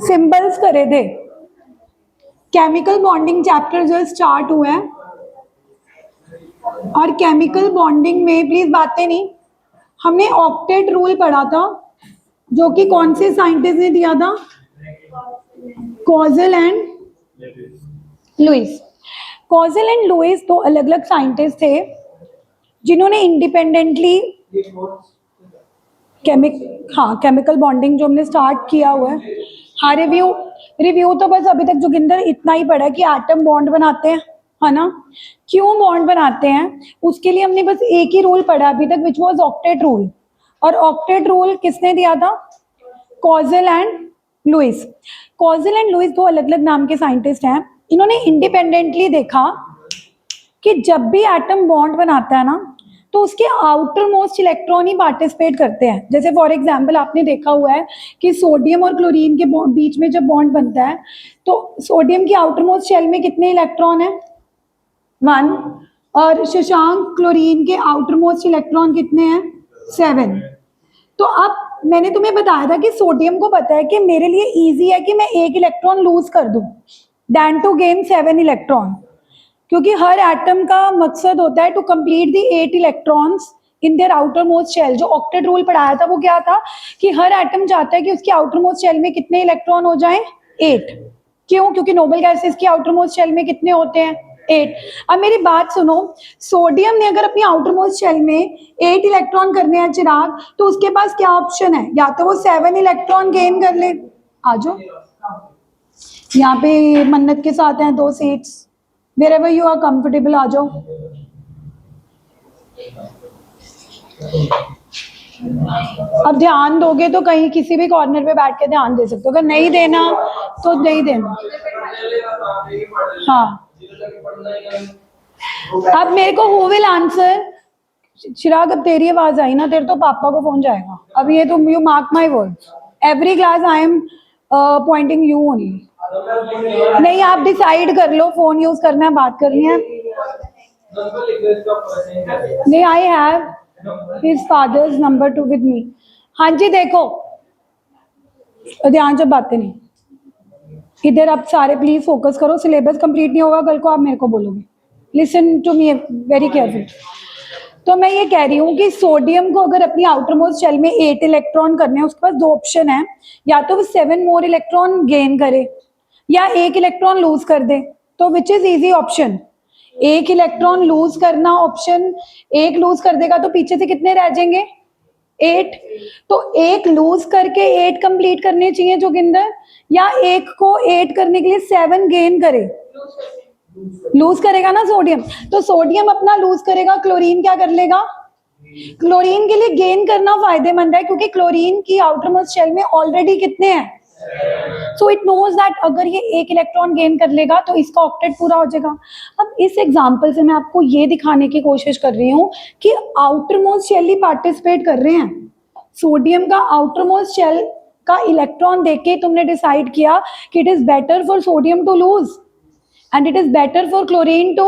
Symbols करे थे। Chemical bonding chapter जो स्टार्ट हुआ है, और केमिकल बॉन्डिंग में प्लीज बातें नहीं, हमने ऑक्टेट रूल पढ़ा था जो कि कौन से साइंटिस्ट ने दिया था? Kossel and Lewis. Kossel and Lewis दो अलग अलग साइंटिस्ट थे जिन्होंने इंडिपेंडेंटली केमिकल बॉन्डिंग जो हमने स्टार्ट किया हुआ है। हाँ, रिव्यू तो बस अभी तक जोगिंदर इतना ही पढ़ा कि एटम बॉन्ड बनाते हैं, है ना? क्यों बॉन्ड बनाते हैं उसके लिए हमने बस एक ही रूल पढ़ा अभी तक, विच वाज ऑक्टेट रूल। और ऑक्टेट रूल किसने दिया था? Kossel and Lewis. Kossel and Lewis दो अलग अलग नाम के साइंटिस्ट हैं। इन्होंने इंडिपेंडेंटली देखा कि जब भी एटम बॉन्ड बनाता है ना, तो उसके आउटर मोस्ट इलेक्ट्रॉन ही पार्टिसिपेट करते हैं। जैसे फॉर एग्जांपल आपने देखा हुआ है कि सोडियम और क्लोरीन के बीच में जब बॉन्ड बनता है तो सोडियम की आउटर मोस्ट शेल में कितने इलेक्ट्रॉन है? 1। और शशांक, क्लोरीन के आउटर मोस्ट इलेक्ट्रॉन कितने हैं? 7। तो अब मैंने तुम्हें बताया था कि सोडियम को पता है कि मेरे लिए इजी है कि मैं एक इलेक्ट्रॉन लूज कर दूं देन टू गेन 7 इलेक्ट्रॉन, क्योंकि हर एटम का मकसद होता है to complete the 8 electrons in their outermost shell. जो ऑक्टेट रूल पढ़ाया था वो क्या था कि हर एटम चाहता है कि उसकी आउटर मोस्ट शेल में कितने इलेक्ट्रॉन हो जाएं? 8। क्यों? क्योंकि नोबल गैसेस की आउटर मोस्ट शेल में कितने होते हैं? 8। अब मेरी बात सुनो, सोडियम ने अगर अपनी आउटर मोस्ट शेल में 8 इलेक्ट्रॉन करने हैं चिराग, तो उसके पास क्या ऑप्शन है? या तो वो 7 इलेक्ट्रॉन गेन कर ले। आ जाओ, यहाँ पे मन्नत के साथ हैं 2 seats, wherever you are comfortable आ जाओ। अब ध्यान दोगे तो कहीं किसी भी कॉर्नर पे बैठ के ध्यान दे सकते हो, अगर नहीं देना तो नहीं देना। हाँ, अब मेरे को हु विल आंसर? चिराग, अब तेरी आवाज आई ना, तेरे तो पापा को फोन जाएगा। अब ये तुम, you mark my word, every class I am pointing you only. नहीं, आप डिसाइड कर लो, फोन यूज करना है, बात करनी है। नहीं, I have his father's number two with me. हाँ जी, देखो ध्यान से बातें नहीं इधर। आप सारे प्लीज फोकस करो, सिलेबस कंप्लीट नहीं होगा कल को आप मेरे को बोलोगे। Listen to me very careful. तो मैं ये कह रही हूँ कि सोडियम को अगर अपनी आउटर मोस्ट शेल में 8 इलेक्ट्रॉन करने हैं, उसके पास 2 ऑप्शन है, या तो वो 7 मोर इलेक्ट्रॉन गेन करे या 1 इलेक्ट्रॉन लूज कर दे। तो which is easy option? 1 electron lose करना ऑप्शन। 1 लूज कर देगा तो पीछे से कितने रह जाएंगे? 8। तो 1 लूज करके 8 कंप्लीट करने चाहिए जोगिंदर, या 1 को 8 करने के लिए 7 गेन करे? लूज करेगा ना सोडियम, तो सोडियम अपना लूज करेगा, क्लोरीन क्या कर लेगा? क्लोरीन के लिए गेन करना फायदेमंद है, क्योंकि क्लोरीन की आउटर मोस्ट शेल में ऑलरेडी कितने हैं? सो इट नोज दैट अगर ये 1 इलेक्ट्रॉन गेन कर लेगा तो इसका ऑक्टेट पूरा हो जाएगा। अब इस एग्जांपल से मैं आपको ये दिखाने की कोशिश कर रही हूँ कि आउटर मोस्ट शेल ही पार्टिसिपेट कर रहे हैं। सोडियम का आउटर मोस्ट शेल का इलेक्ट्रॉन देख के तुमने डिसाइड किया कि it is better for sodium to lose and it is better for chlorine to.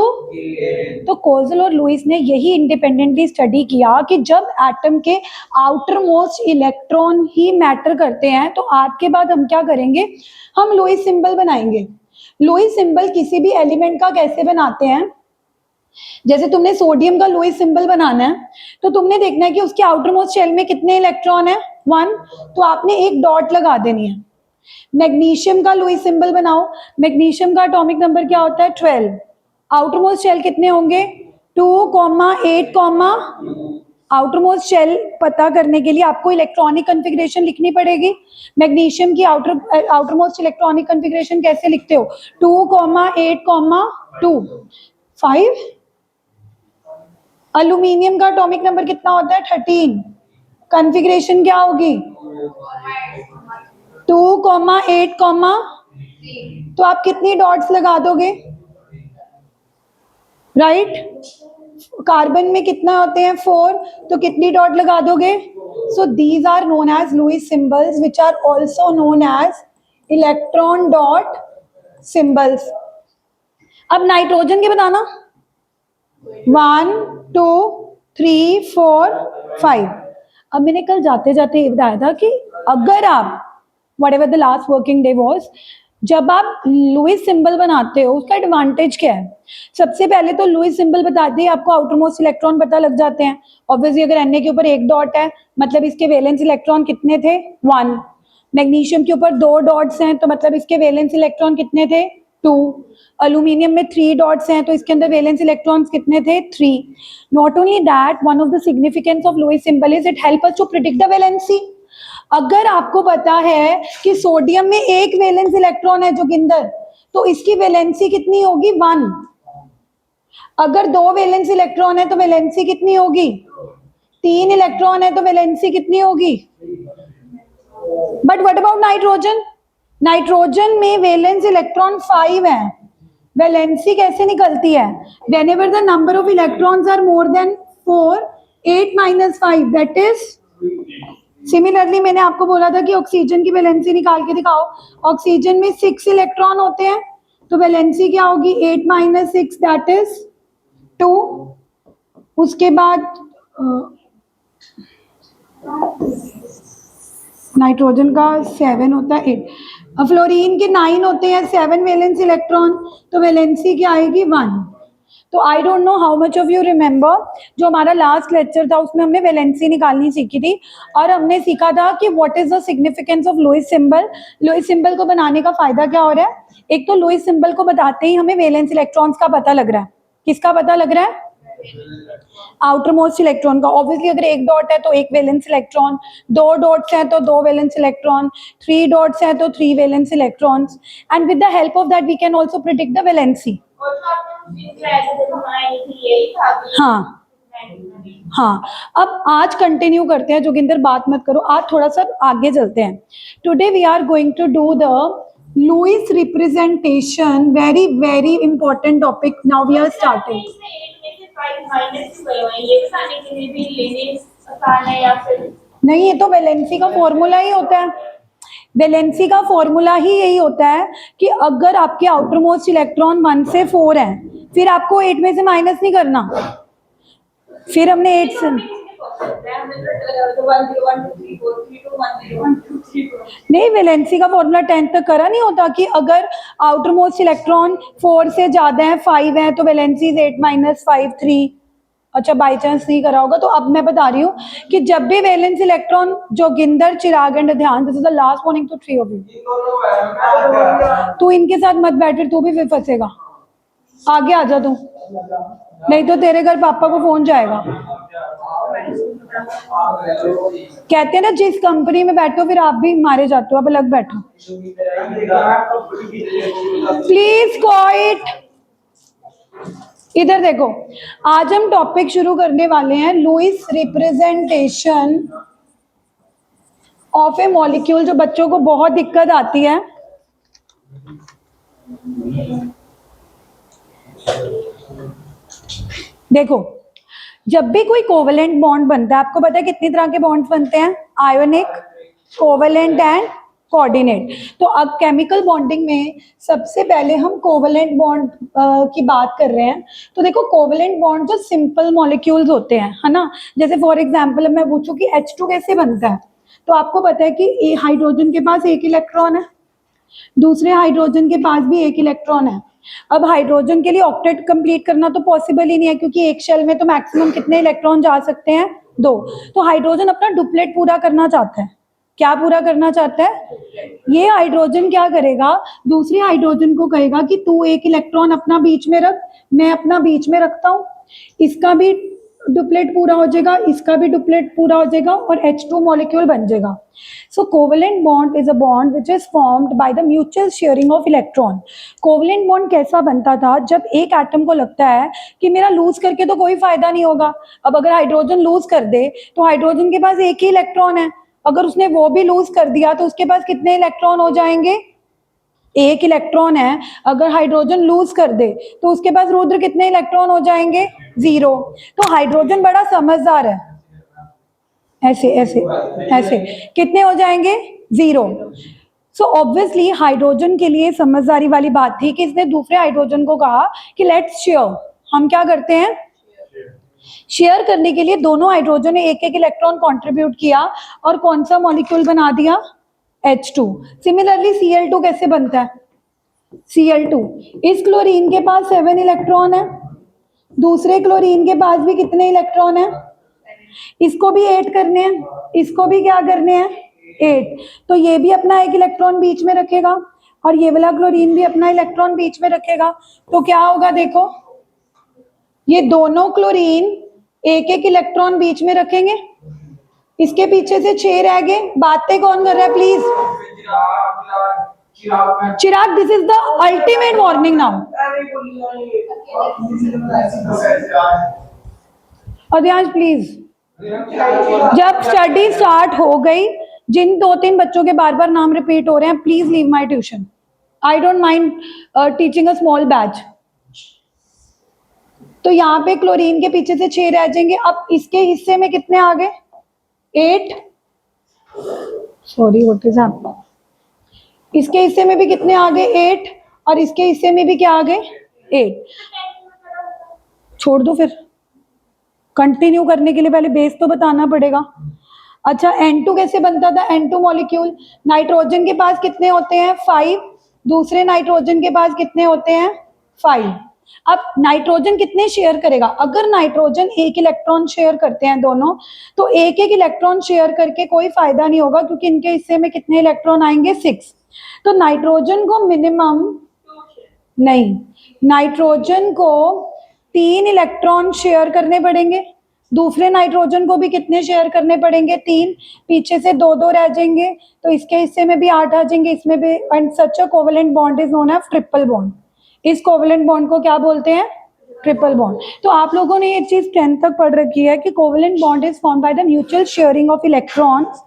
तो कोजल और लुइस ने यही इंडिपेंडेंटली स्टडी किया कि जब एटम के आउटर मोस्ट इलेक्ट्रॉन ही मैटर करते हैं, तो आज के बाद हम क्या करेंगे? हम लुइस सिंबल बनाएंगे। लुइस सिंबल किसी भी एलिमेंट का कैसे बनाते हैं? जैसे तुमने सोडियम का लुइस सिंबल बनाना है तो तुमने देखना है कि उसके आउटर मोस्ट शेल में कितने इलेक्ट्रॉन है? 1। तो आपने एक डॉट लगा देनी है। मैग्नीशियम का लुइस सिंबल बनाओ। मैग्नीशियम का एटॉमिक नंबर क्या होता है? 12। आउटर मोस्ट शेल कितने होंगे? 2, 8, आउटर मोस्ट शेल पता करने के लिए आपको इलेक्ट्रॉनिक कॉन्फ़िगरेशन लिखनी पड़ेगी। मैग्नीशियम की आउटर मोस्ट इलेक्ट्रॉनिक कॉन्फ़िगरेशन कैसे लिखते हो? 2, 8, 2, 5। एल्यूमिनियम का एटॉमिक नंबर कितना होता है? 13। कॉन्फ़िगरेशन क्या होगी? 2, 8, तो आप कितनी डॉट्स लगा दोगे? राइट? कार्बन में कितना होते हैं? 4, तो कितनी डॉट लगा दोगे? So these are known as Lewis symbols which are also known as electron dot symbols. अब नाइट्रोजन के बताना। 1, 2, 3, 4, 5। अब मैंने कल जाते जाते ये बताया था कि अगर आप whatever the last working day was. जब आप लुईस सिंबल बनाते हो उसका एडवांटेज क्या है? सबसे पहले तो लुईस सिंबल बताते ही आपको आउटर मोस्ट इलेक्ट्रॉन पता लग जाते हैं. ऑब्वियसली अगर Na के ऊपर एक डॉट है मतलब इसके वैलेंस इलेक्ट्रॉन कितने थे? 1. मैग्नीशियम के ऊपर 2 डॉट्स हैं तो मतलब इसके वैलेंस इलेक्ट्रॉन कितने थे? 2. अल्यूमिनियम में 3 डॉट्स हैं तो इसके अंदर वैलेंस इलेक्ट्रॉन्स कितने थे? 3. Not only that, one of the significance of Lewis symbol is it help us to predict the valency. अगर आपको पता है कि सोडियम में एक वैलेंस इलेक्ट्रॉन है जोगिंदर, तो इसकी वैलेंसी कितनी होगी? 1. अगर 2 वैलेंस इलेक्ट्रॉन है तो वैलेंसी कितनी होगी? 3 इलेक्ट्रॉन है तो वैलेंसी कितनी होगी? But what about nitrogen? Nitrogen में वैलेंस इलेक्ट्रॉन 5 है, वैलेंसी कैसे निकलती है? Whenever the number of electrons are more than 4, 8 - 5 that is. Similarly मैंने आपको बोला था कि ऑक्सीजन की वैलेंसी निकाल के दिखाओ. ऑक्सीजन में 6 इलेक्ट्रॉन होते हैं तो वैलेंसी क्या होगी? 8 - 6 दैट इज 2. उसके बाद नाइट्रोजन का 7 होता है 8. फ्लोरीन के 9 होते हैं, 7 वैलेंस इलेक्ट्रॉन, तो वैलेंसी क्या आएगी? 1. तो I don't know how much of you remember, जो हमारा लास्ट लेक्चर था उसमें हमने वैलेंसी निकालनी सीखी थी और हमने सीखा था कि what is the significance of Lewis symbol. Lewis symbol को बनाने का फायदा क्या हो रहा है? एक तो लुईस सिंबल को बताते ही हमें वैलेंस इलेक्ट्रॉन्स का पता लग रहा है. किसका पता लग रहा है? आउटर मोस्ट इलेक्ट्रॉन का. ऑब्वियसली अगर एक डॉट है तो एक वैलेंस इलेक्ट्रॉन, 2 डॉट्स हैं तो 2 वैलेंस इलेक्ट्रॉन, 3 डॉट्स हैं तो 3 valence electrons. And with the help of that we can also predict the valency. हाँ हाँ. अब आज कंटिन्यू करते हैं. जोगिंदर बात मत करो, आज थोड़ा सा आगे चलते हैं. Today we are going to do the Lewis representation, very very important topic. Now we are starting. नहीं, ये तो वैलेंसी का फॉर्मूला ही होता है. वैलेंसी का फॉर्मूला ही यही होता है कि अगर आपके आउटर मोस्ट इलेक्ट्रॉन 1 से 4 है, फिर आपको 8 में से माइनस नहीं करना. फिर हमने 8 से नहीं, वैलेंसी का फॉर्मूला 10 तक करा नहीं होता कि अगर आउटर मोस्ट इलेक्ट्रॉन 4 से ज्यादा है, 5 है, तो वैलेंसी 8 - 5 3. अच्छा, बाई चांस नहीं करा होगा तो अब मैं बता रही हूँ कि जब भी valence electron, Joginder, Chirag and Dhyan, this is the last warning to 3 of you. तू इनके साथ मत बैठ, फिर तू भी फिर फंसेगा. आगे आ जा तू, नहीं तो तेरे घर पापा को फोन जाएगा. कहते हैं ना जिस कंपनी में बैठो फिर आप भी मारे जाते हो. अब अलग बैठो प्लीज. क्वाइट. इधर देखो, आज हम टॉपिक शुरू करने वाले हैं Lewis representation of a molecule, जो बच्चों को बहुत दिक्कत आती है. देखो, जब भी कोई कोवेलेंट बॉन्ड बनता है, आपको पता है कितनी तरह के बॉन्ड्स बनते हैं? Ionic, covalent and coordinate. तो अब केमिकल बॉन्डिंग में सबसे पहले हम कोवेलेंट बॉन्ड की बात कर रहे हैं. तो देखो, कोवेलेंट बॉन्ड जो सिंपल मॉलिक्यूल्स होते हैं, है ना. जैसे फॉर एग्जांपल मैं पूछूं कि H2 कैसे बनता है, तो आपको पता है कि हाइड्रोजन के पास एक इलेक्ट्रॉन है, दूसरे हाइड्रोजन के पास भी एक इलेक्ट्रॉन है. अब हाइड्रोजन के लिए ऑक्टेट कंप्लीट करना तो पॉसिबल ही नहीं है, क्योंकि एक शेल में तो मैक्सिमम कितने इलेक्ट्रॉन जा सकते हैं? 2. तो हाइड्रोजन अपना डुप्लेट पूरा करना चाहता है. क्या पूरा करना चाहता है? ये हाइड्रोजन क्या करेगा? दूसरे हाइड्रोजन को कहेगा कि तू एक इलेक्ट्रॉन अपना बीच में रख, मैं अपना बीच में रखता हूं. इसका भी डुप्लेट पूरा हो जाएगा, इसका भी डुप्लेट पूरा हो जाएगा और H2 मॉलिक्यूल बन जाएगा. So covalent bond is a bond which is formed by the mutual sharing of electron. Covalent bond कैसा बनता था? जब एक एटम को लगता है कि मेरा लूज करके तो कोई फायदा नहीं होगा. अब अगर हाइड्रोजन लूज कर दे तो हाइड्रोजन के पास एक ही इलेक्ट्रॉन है, अगर उसने वो भी लूज कर दिया तो उसके पास कितने इलेक्ट्रॉन हो जाएंगे? एक इलेक्ट्रॉन है. अगर हाइड्रोजन लूज कर दे तो उसके पास रुद्र कितने इलेक्ट्रॉन हो जाएंगे? 0. तो हाइड्रोजन बड़ा समझदार है. ऐसे ऐसे ऐसे कितने हो जाएंगे? 0. सो ऑब्वियसली हाइड्रोजन के लिए समझदारी वाली बात थी कि इसने दूसरे हाइड्रोजन को कहा कि लेट्स शेयर. हम क्या करते हैं? शेयर करने के लिए दोनों हाइड्रोजन ने एक एक इलेक्ट्रॉन कंट्रीब्यूट किया और कौन सा मॉलिक्यूल बना दिया? H2। सिमिलरली Cl2 कैसे बनता है? Cl2, इस क्लोरीन के पास 7 इलेक्ट्रॉन है, दूसरे क्लोरीन के पास भी कितने इलेक्ट्रॉन है? इसको भी 8 करने हैं, इसको भी क्या करने हैं? 8। तो ये भी अपना एक इलेक्ट्रॉन बीच में रखेगा और ये वाला क्लोरीन भी अपना इलेक्ट्रॉन बीच में रखेगा। तो क्या होगा देखो, ये दोनों क्लोरीन एक एक इलेक्ट्रॉन बीच में रखेंगे, इसके पीछे से 6 रह गए। बातें कौन कर रहा है please? Chirag, this is the ultimate warning now. Adhyansh please, जब स्टडी स्टार्ट हो गई, जिन 2-3 बच्चों के बार बार नाम रिपीट हो रहे हैं, please leave my tuition. I don't mind teaching a small batch. तो यहाँ पे क्लोरीन के पीछे से 6 रह जाएंगे। अब इसके हिस्से में कितने आ गए? 8। Sorry, what is happening? इसके हिस्से में भी कितने आ गए? 8। और इसके हिस्से में भी क्या आ गए? 8। छोड़ दो फिर, कंटिन्यू करने के लिए पहले बेस तो बताना पड़ेगा। अच्छा, N2 कैसे बनता था? N2 मॉलिक्यूल, नाइट्रोजन के पास कितने होते हैं? 5। दूसरे नाइट्रोजन के पास कितने होते हैं? 5। अब नाइट्रोजन कितने शेयर करेगा? अगर नाइट्रोजन एक इलेक्ट्रॉन शेयर करते हैं दोनों, तो एक एक इलेक्ट्रॉन शेयर करके कोई फायदा नहीं होगा, क्योंकि इनके हिस्से में कितने इलेक्ट्रॉन आएंगे? 6। तो नाइट्रोजन को मिनिमम नहीं, नाइट्रोजन को 3 इलेक्ट्रॉन शेयर करने पड़ेंगे, दूसरे नाइट्रोजन को भी कितने शेयर करने पड़ेंगे? 3। पीछे से 2-2 रह जाएंगे, तो इसके हिस्से में भी 8 आ जाएंगे, इसमें भी। And such a covalent bond is known as triple bond. इस कोवेलेंट बॉन्ड को क्या बोलते हैं? Triple bond. तो आप लोगों ने ये चीज 10th तक पढ़ रखी है कि covalent bond is formed by the mutual sharing of electrons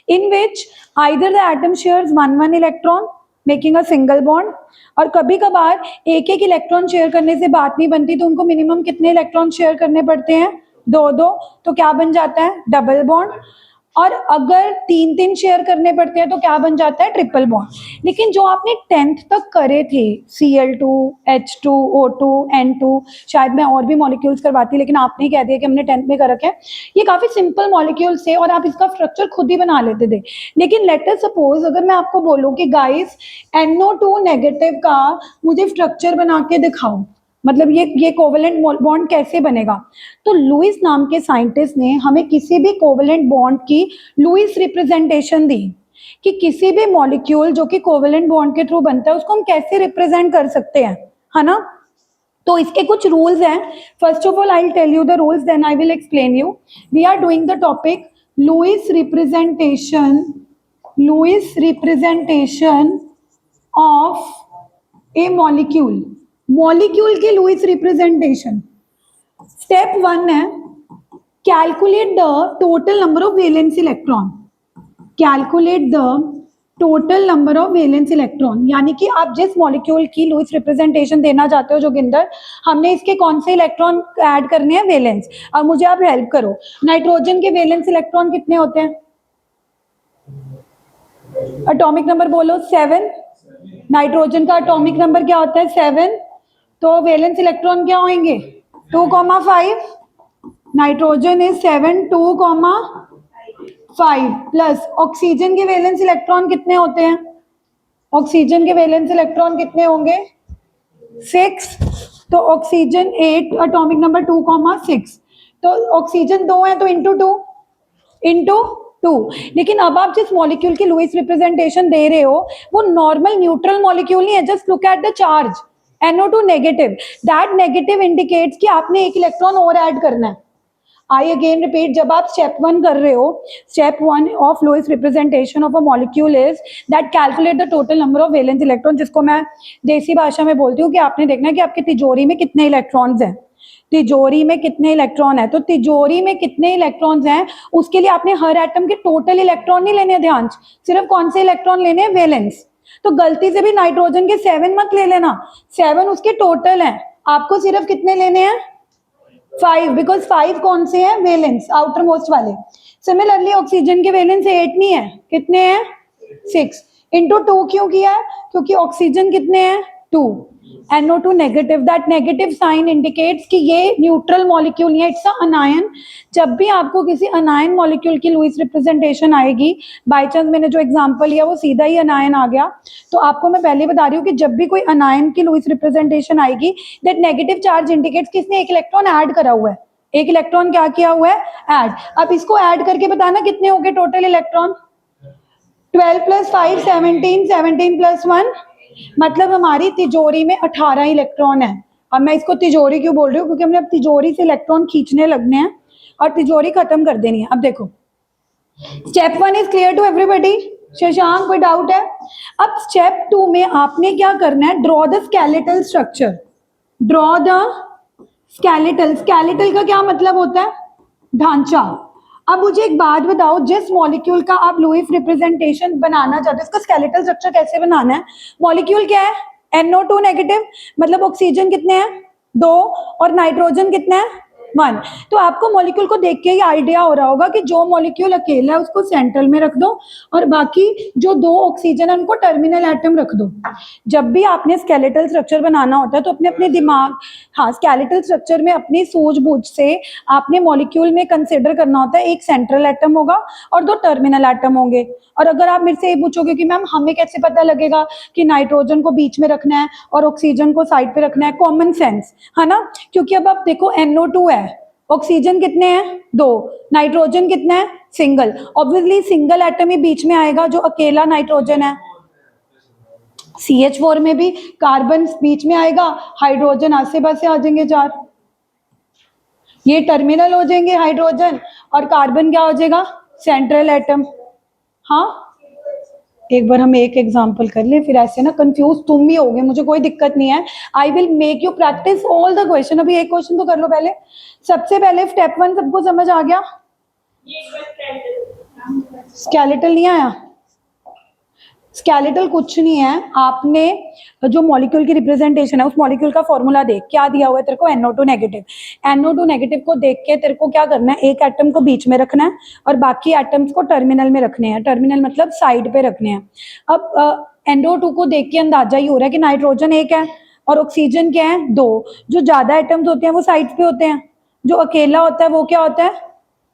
in which either the atom shares 1-1 electron making a single bond. और कभी कभार एक एक इलेक्ट्रॉन शेयर करने से बात नहीं बनती, तो उनको मिनिमम कितने इलेक्ट्रॉन शेयर करने पड़ते हैं? 2-2। तो क्या बन जाता है? Double bond. और अगर 3-3 शेयर करने पड़ते हैं तो क्या बन जाता है? Triple bond. लेकिन जो आपने 10th तक करे थे, Cl2, H2, O2, N2, शायद मैं और भी मॉलिक्यूल्स करवाती, लेकिन आपने कह दिया कि हमने 10th में कर रखे हैं, ये काफी सिंपल मॉलिक्यूल्स थे और आप इसका स्ट्रक्चर खुद ही बना लेते थे। लेकिन लेट अस सपोज अगर मैं आपको बोलूं कि गाइस NO2 नेगेटिव का मुझे स्ट्रक्चर बना के दिखाओ, मतलब ये कोवेलेंट बॉन्ड कैसे बनेगा, तो लुइस नाम के साइंटिस्ट ने हमें किसी भी कोवेलेंट बॉन्ड की लुइस रिप्रेजेंटेशन दी कि किसी भी मॉलिक्यूल जो कि कोवेलेंट बॉन्ड के थ्रू बनता है उसको हम कैसे रिप्रेजेंट कर सकते हैं, है ना। तो इसके कुछ रूल्स हैं। First of all I will tell you the rules, then I will explain you. We are doing the topic Lewis representation of a molecule. Molecule की लुइस रिप्रेजेंटेशन। स्टेप 1 है calculate the total number of valence electron. Calculate the total number of valence electron, यानी कि आप जिस molecule की Lewis representation देना चाहते हो जोगिंदर, हमने इसके कौन से इलेक्ट्रॉन ऐड करने हैं? वैलेंस। अब मुझे आप हेल्प करो, नाइट्रोजन के वैलेंस इलेक्ट्रॉन कितने होते हैं? एटॉमिक नंबर बोलो। 7। नाइट्रोजन का एटॉमिक नंबर क्या होता है? 7। तो वैलेंस इलेक्ट्रॉन क्या होंगे? 2,5। नाइट्रोजन इज 7, 2,5 प्लस ऑक्सीजन के वैलेंस इलेक्ट्रॉन कितने होते हैं? ऑक्सीजन के वैलेंस इलेक्ट्रॉन कितने होंगे? 6। तो ऑक्सीजन 8, एटॉमिक नंबर 2,6। तो ऑक्सीजन 2 है तो इंटू 2। लेकिन अब आप जिस मॉलिक्यूल की लुइस रिप्रेजेंटेशन दे रहे हो वो नॉर्मल न्यूट्रल मॉलिक्यूल नहीं है। Just look at the charge, NO2 negative. That negative indicates कि आपने एक इलेक्ट्रॉन और ऐड करना है। आई अगेन रिपीट, जब आप स्टेप 1 कर रहे हो, step 1 of Lewis representation of a molecule is that calculate the total number of valence electron, जिसको मैं देसी भाषा में बोलती हूँ कि आपने देखना है कि आपकी तिजोरी में कितने इलेक्ट्रॉन्स हैं। तिजोरी में कितने इलेक्ट्रॉन है, तो तिजोरी में कितने इलेक्ट्रॉन्स हैं उसके लिए आपने हर एटम के टोटल इलेक्ट्रॉन नहीं लेने ध्यान, सिर्फ कौन से इलेक्ट्रॉन लेने हैं? वैलेंस। तो गलती से भी नाइट्रोजन के 7 मत ले लेना, 7 उसके टोटल हैं, आपको सिर्फ कितने लेने हैं? 5, बिकॉज 5 कौन से हैं? वैलेंस, आउटर मोस्ट वाले। सिमिलरली ऑक्सीजन के वैलेंस 8 नहीं है, कितने हैं? 6। इंटू 2 क्यों किया है? क्योंकि ऑक्सीजन कितने हैं? 2। NO2 negative, that negative sign indicates कि ये न्यूट्रल मॉलिक्यूल है, इट्स अ अनायन। जब भी आपको किसी अनायन मॉलिक्यूल की लुईस रिप्रेजेंटेशन आएगी, बाय चांस मैंने जो एग्जांपल लिया वो सीधा ही अनायन आ गया, तो आपको मैं पहले बता रही हूँ कि जब भी कोई अनायन की लुईस रिप्रेजेंटेशन आएगी, दैट नेगेटिव चार्ज इंडिकेट्स किसने एक इलेक्ट्रॉन ऐड करा हुआ है, एक इलेक्ट्रॉन क्या किया हुआ है, ऐड। अब इसको ऐड करके बताना कितने हो गए टोटल इलेक्ट्रॉन, 12 + 5 17, 17 + 1, मतलब हमारी तिजोरी में 18 इलेक्ट्रॉन है। अब मैं इसको तिजोरी क्यों बोल रही हूँ, क्योंकि हमने अब तिजोरी से इलेक्ट्रॉन खींचने लगने हैं और तिजोरी खत्म कर देनी है। अब देखो, step 1 is clear to everybody, Shashank कोई डाउट है? अब स्टेप 2 में आपने क्या करना है, draw the skeletal structure, draw the skeletal. Skeletal का क्या मतलब होता है, ढांचा। अब मुझे एक बात बताओ, जिस मॉलिक्यूल का आप लुईस रिप्रेजेंटेशन बनाना चाहते हो, इसका स्केलेटल स्ट्रक्चर कैसे बनाना है? मॉलिक्यूल क्या है, NO2 नेगेटिव, मतलब ऑक्सीजन कितने हैं, 2, और नाइट्रोजन कितने हैं, 1। तो आपको मॉलिक्यूल को देख के ही आइडिया हो रहा होगा कि जो मॉलिक्यूल अकेला है उसको सेंट्रल में रख दो और बाकी जो 2 ऑक्सीजन है उनको टर्मिनल एटम रख दो। जब भी आपने स्केलेटल स्ट्रक्चर बनाना होता है तो अपने अपने दिमाग, हाँ, स्केलेटल स्ट्रक्चर में अपनी सूझबूझ से आपने मॉलिक्यूल में कंसिडर करना होता है, एक सेंट्रल एटम होगा और 2 टर्मिनल एटम होंगे। और अगर आप मेरे से ये पूछोगे कि मैम हमें कैसे पता लगेगा कि नाइट्रोजन को बीच में रखना है और ऑक्सीजन को साइड पे रखना है, कॉमन सेंस है ना, क्योंकि अब आप देखो NO2 है, ऑक्सीजन कितने हैं, 2, नाइट्रोजन कितना है, सिंगल, ऑब्वियसली सिंगल एटम ही बीच में आएगा जो अकेला नाइट्रोजन है। CH4 में भी कार्बन बीच में आएगा, हाइड्रोजन आसे पासे आ जाएंगे 4, ये टर्मिनल हो जाएंगे हाइड्रोजन, और कार्बन क्या हो जाएगा, सेंट्रल एटम। हाँ, एक बार हम एक एग्जांपल कर ले, फिर ऐसे ना कंफ्यूज तुम भी होगे, मुझे कोई दिक्कत नहीं है, I will make you practice all the question. अभी एक क्वेश्चन तो कर लो पहले। सबसे पहले स्टेप 1 सबको समझ आ गया? स्केलेटल नहीं आया? स्केलेटल कुछ नहीं है, आपने जो मॉलिक्यूल की रिप्रेजेंटेशन है उस मॉलिक्यूल का फॉर्मूला देख, क्या दिया हुआ है तेरे को, NO2 नेगेटिव। NO2 नेगेटिव को देख के तेरे को क्या करना है, एक एटम को बीच में रखना है और बाकी एटम्स को टर्मिनल में रखने हैं, टर्मिनल मतलब साइड पे रखने हैं। अब NO2 को देख के अंदाजा ही हो रहा है कि नाइट्रोजन एक है और ऑक्सीजन क्या है, 2। जो ज्यादा एटम्स होते हैं वो साइड पे होते हैं, जो अकेला होता है वो क्या होता है,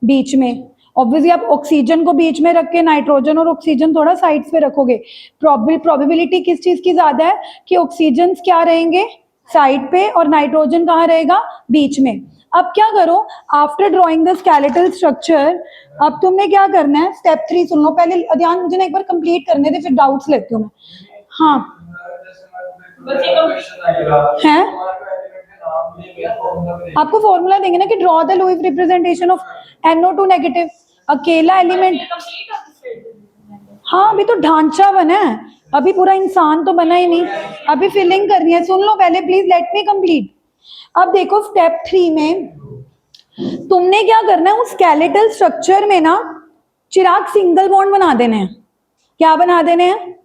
बीच में। ऑब्वियसली आप ऑक्सीजन को बीच में रख के नाइट्रोजन और ऑक्सीजन थोड़ा साइड्स पे रखोगे। प्रोबेबिलिटी किस चीज की ज्यादा है कि ऑक्सीजन क्या रहेंगे साइड पे और नाइट्रोजन कहाँ रहेगा, बीच में। अब क्या करो, after drawing the skeletal structure, अब तुमने क्या करना है, स्टेप 3 सुन लो पहले, ध्यान मुझे ना एक बार कंप्लीट करने दे, फिर डाउट्स लेती हूँ मैं। हाँ है, आपको फॉर्मूला देंगे ना कि draw the Lewis representation of NO2 negative, अकेला एलिमेंट। हाँ, अभी तो ढांचा बना है, अभी पूरा इंसान तो बना ही नहीं, अभी फिलिंग करनी है। सुन लो पहले प्लीज, लेट मी कंप्लीट। अब देखो स्टेप 3 में तुमने क्या करना है, उस स्केलेटल स्ट्रक्चर में ना चिराग सिंगल बॉन्ड बना देने हैं। क्या बना देने हैं?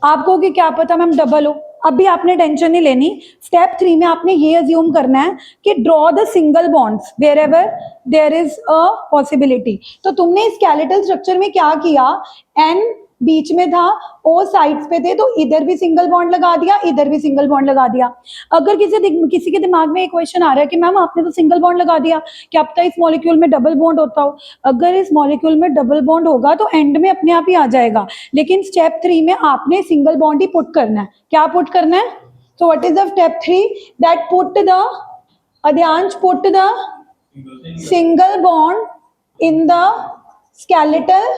आपको कि क्या पता मैम डबल हो, अभी आपने टेंशन नहीं लेनी। स्टेप 3 में आपने ये अज्यूम करना है कि draw the single bonds wherever there is a possibility. तो तुमने स्केलेटल स्ट्रक्चर में क्या किया, N बीच में था, O साइड्स पे थे, तो इधर भी सिंगल बॉन्ड लगा दिया, इधर भी सिंगल बॉन्ड लगा दिया। अगर किसी के दिमाग में एक क्वेश्चन आ रहा है कि मैम आपने तो सिंगल बॉन्ड लगा दिया, क्या पता इस मॉलिक्यूल में डबल बॉन्ड होता हो। अगर इस मॉलिक्यूल में डबल बॉन्ड होगा तो एंड में अपने आप ही आ जाएगा, लेकिन स्टेप 3 में आपने सिंगल बॉन्ड ही पुट करना है। क्या पुट करना है? So what is the step 3? That put the Adyansh put the single bond in the skeletal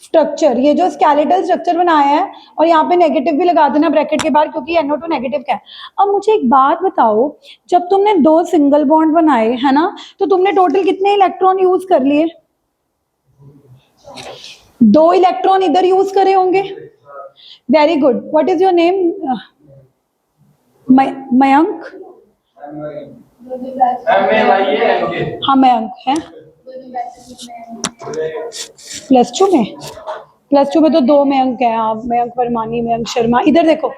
structure. ये जो स्केलेटल स्ट्रक्चर बनाया है, और यहाँ पे नेगेटिव भी लगा देना ब्रैकेट के बाहर, क्योंकि NO2 नेगेटिव का है। अब मुझे एक बात बताओ, जब तुमने 2 सिंगल बॉन्ड बनाए है ना, तो तुमने टोटल कितने इलेक्ट्रॉन यूज कर लिए? 2 इलेक्ट्रॉन इधर यूज करे होंगे। Very good, what is your name? Mayank? हाँ मयंक है। +2 में, +2 में तो 2 मयंक है। आप मयंक परमानी, मयंक शर्मा, इधर देखो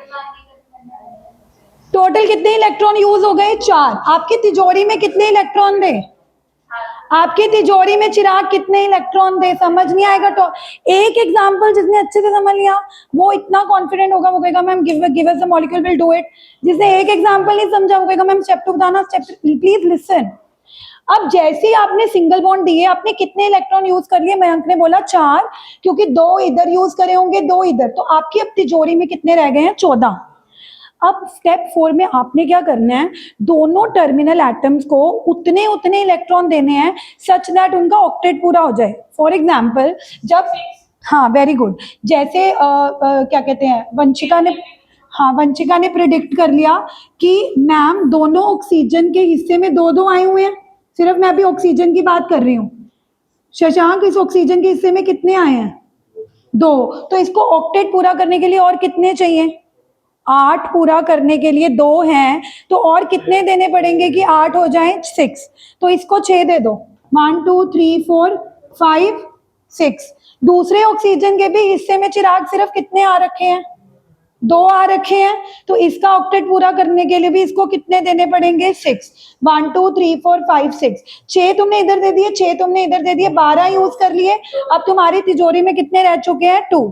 टोटल कितने इलेक्ट्रॉन यूज हो गए? 4। आपकी तिजोरी में कितने इलेक्ट्रॉन थे? आपकी तिजोरी में चिराग कितने इलेक्ट्रॉन दे, समझ नहीं आएगा तो एक एग्जांपल जिसने अच्छे से समझ लिया वो इतना कॉन्फिडेंट होगा, वो कहेगा ma'am give us the molecule, will do it. जिसने एक एग्जांपल नहीं समझा वो कहेगा मैम स्टेप 2 बताना, स्टेप, प्लीज लिसन। अब जैसे ही आपने सिंगल बॉन्ड दिए, आपने कितने इलेक्ट्रॉन यूज कर लिए? मयंक ने बोला 4, क्योंकि 2 इधर यूज करे होंगे, 2 इधर, तो आपकी अब तिजोरी में कितने रह गए हैं? 14। अब स्टेप 4 में आपने क्या करना है, दोनों टर्मिनल एटम्स को उतने उतने इलेक्ट्रॉन देने हैं सच दैट उनका ऑक्टेट पूरा हो जाए। फॉर एग्जाम्पल जब, हाँ वेरी गुड, जैसे क्या कहते हैं, वंशिका ने, हाँ वंशिका ने प्रिडिक्ट कर लिया कि मैम दोनों ऑक्सीजन के हिस्से में 2-2 आए हुए हैं, सिर्फ मैं अभी ऑक्सीजन की बात कर रही हूँ। शशांक, इस ऑक्सीजन के हिस्से में कितने आए हैं? 2। तो इसको ऑक्टेट पूरा करने के लिए और कितने चाहिए? 8 पूरा करने के लिए 2 हैं, तो और कितने देने पड़ेंगे कि 8 हो जाए? 6। तो इसको 6 दे दो, 1 2 3 4 5 6। दूसरे ऑक्सीजन के भी हिस्से में चिराग सिर्फ कितने आ रखे हैं? 2 आ रखे हैं, तो इसका ऑक्टेट पूरा करने के लिए भी इसको कितने देने पड़ेंगे? 6। 1 2 3 4 5 6, 6 तुमने इधर दे दिए, 6 तुमने इधर दे दिए, 12 यूज कर लिए। अब तुम्हारी तिजोरी में कितने रह चुके हैं? 2।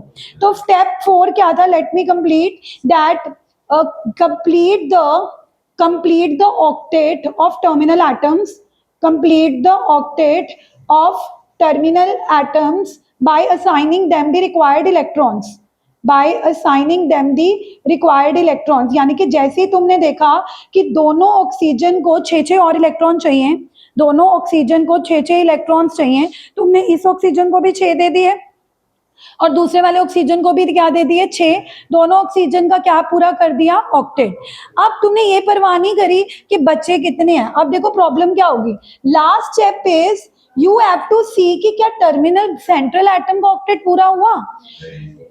तो स्टेप 4 क्या था? Let me complete that, complete the octet of terminal atoms, complete the octet of terminal atoms by assigning them the required electrons, by assigning them the required electrons. यानी कि जैसे ही तुमने देखा कि दोनों ऑक्सीजन को 6-6 और इलेक्ट्रॉन चाहिए, दोनों ऑक्सीजन को 6-6 इलेक्ट्रॉन्स चाहिए, तुमने इस ऑक्सीजन को भी 6 दे दिए और दूसरे वाले ऑक्सीजन को भी क्या दे दिए? 6। दोनों ऑक्सीजन का क्या पूरा कर दिया? ऑक्टेट। अब तुमने ये परवाह नहीं करी कि बच्चे कितने हैं। अब देखो प्रॉब्लम क्या होगी, last step is you have to see कि क्या टर्मिनल सेंट्रल एटम का ऑक्टेट पूरा हुआ?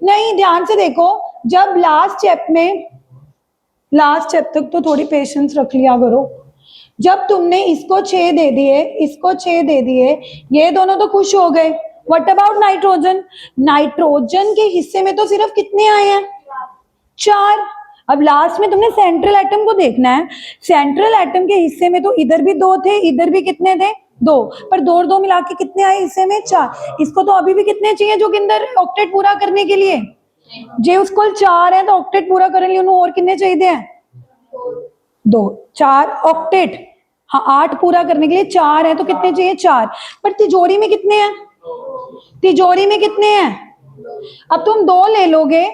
नहीं, ध्यान से देखो, जब लास्ट स्टेप में, लास्ट स्टेप तक तो थोड़ी पेशेंस रख लिया करो। जब तुमने इसको 6 दे दिए, इसको 6 दे दिए, ये दोनों तो खुश हो गए। What about nitrogen? नाइट्रोजन के हिस्से में तो सिर्फ कितने आए हैं? 4। अब लास्ट में तुमने सेंट्रल एटम को देखना है, सेंट्रल एटम के हिस्से में तो इधर भी 2 थे, इधर भी कितने थे? 2, पर 2 और 2 मिला के कितने आए हिस्से में? 4। इसको तो अभी भी कितने चाहिए जो किंदर ऑक्टेट पूरा करने के लिए? जे उसको 4 है तो ऑक्टेट पूरा करने के लिए और कितने चाहिए हैं? 2, 4 ऑक्टेट, हाँ 8 पूरा करने के लिए 4 है तो कितने चाहिए? 4। पर तिजोरी में कितने हैं? तिजोरी में कितने हैं? अब तुम 2 ले लोगे,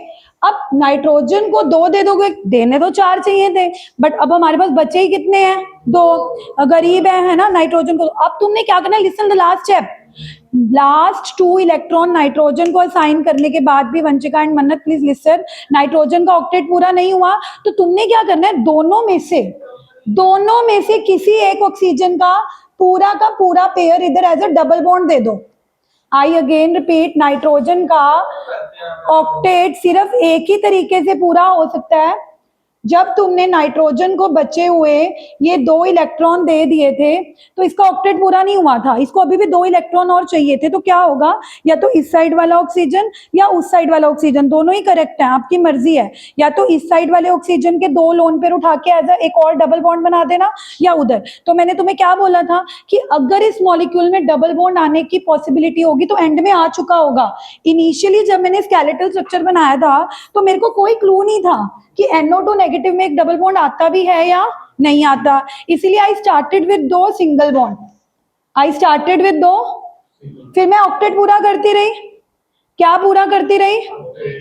अब नाइट्रोजन को 2 दे दोगे, देने तो 4 चाहिए थे, बट अब हमारे पास बचे ही कितने हैं? 2। गरीब है ना नाइट्रोजन को। अब तुमने क्या करना है, listen the last step, last 2 electron nitrogen को असाइन करने के बाद भी, वंशिका एंड मन्नत प्लीज लिसन, नाइट्रोजन का ऑक्टेट पूरा नहीं हुआ, तो तुमने क्या करना है, दोनों में से किसी एक ऑक्सीजन का पूरा पेयर इधर एज अ डबल बॉन्ड दे दो। आई अगेन रिपीट, नाइट्रोजन का ऑक्टेट सिर्फ एक ही तरीके से पूरा हो सकता है, जब तुमने नाइट्रोजन को बचे हुए ये 2 इलेक्ट्रॉन दे दिए थे तो इसका ऑक्टेट पूरा नहीं हुआ था, इसको अभी भी 2 इलेक्ट्रॉन और चाहिए थे, तो क्या होगा, या तो इस साइड वाला ऑक्सीजन या उस साइड वाला ऑक्सीजन, दोनों ही करेक्ट है, आपकी मर्जी है, या तो इस साइड वाले ऑक्सीजन के 2 लोन पेयर उठा के एज एक और डबल बॉन्ड बना देना, या उधर। तो मैंने तुम्हें क्या बोला था कि अगर इस मॉलिक्यूल में डबल बॉन्ड आने की पॉसिबिलिटी होगी तो एंड में आ चुका होगा। इनिशियली जब मैंने स्केलेटल स्ट्रक्चर बनाया था तो मेरे को कोई क्लू नहीं था कि NO2 नेगेटिव में एक डबल बॉन्ड आता भी है या नहीं आता, इसीलिए I started with 2 single bond, फिर मैं ऑक्टेट पूरा करती रही। क्या पूरा करती रही?